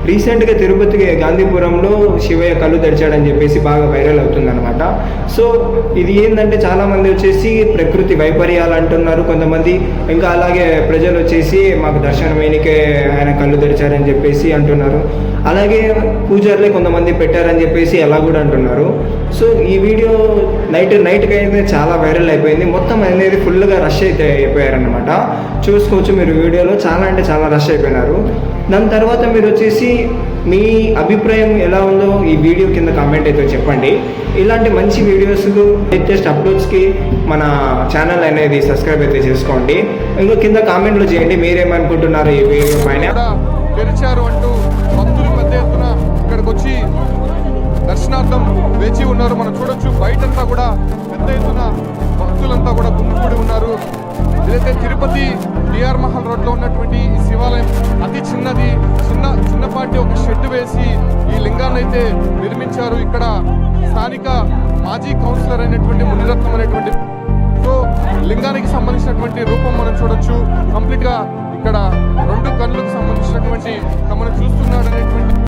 రీసెంట్గా తిరుపతికి గాంధీపురంలో శివయ్య కళ్ళు తెరిచాడని చెప్పేసి బాగా వైరల్ అవుతుందన్నమాట. సో ఇది ఏంటంటే చాలామంది వచ్చేసి ప్రకృతి వైపర్యాలు అంటున్నారు, కొంతమంది ఇంకా అలాగే ప్రజలు వచ్చేసి మాకు దర్శనమైనకే ఆయన కళ్ళు తెరిచారని చెప్పేసి అంటున్నారు. అలాగే పూజారులే కొంతమంది పెట్టారని చెప్పేసి అలా కూడా అంటున్నారు. సో ఈ వీడియో నైట్కి అయితే చాలా వైరల్ అయిపోయింది. మొత్తం అనేది ఫుల్గా రష్ అయితే అయిపోయారనమాట. చూసుకోవచ్చు మీరు వీడియోలో, చాలా అంటే చాలా రష్ అయిపోయినారు. దాని తర్వాత మీరు వచ్చేసి మీ అభిప్రాయం ఎలా ఉందో ఈ వీడియో కింద కామెంట్ అయితే చెప్పండి. ఇలాంటి మంచి వీడియోస్ లేటెస్ట్ అప్లోడ్స్కి మన ఛానల్ అనేది సబ్స్క్రైబ్ అయితే చేసుకోండి. ఇంకో కింద కామెంట్లో చేయండి మీరేమనుకుంటున్నారు ఈ వీడియో పైన. తెరిచారు అంటూ భక్తులు పెద్ద ఎత్తున ఇక్కడికి వచ్చి దర్శనార్థం వేచి ఉన్నారు. మనం చూడొచ్చు బయటంతా కూడా పెద్ద ఎత్తున భక్తులంతా కూడా గుమ్మికూడి ఉన్నారు. ఏదైతే తిరుపతి టిఆర్ మహల్ రోడ్లో ఉన్నటువంటి ఈ శివాలయం అతి చిన్నపాటి ఒక షెడ్ వేసి ఈ లింగాన్ని అయితే నిర్మించారు. ఇక్కడ స్థానిక మాజీ కౌన్సిలర్ అయినటువంటి మునిరత్నం అనేటువంటి సో లింగానికి సంబంధించినటువంటి రూపం మనం చూడొచ్చు. కంప్లీట్ గా ఇక్కడ 2 కళ్ళకు సంబంధించినటువంటి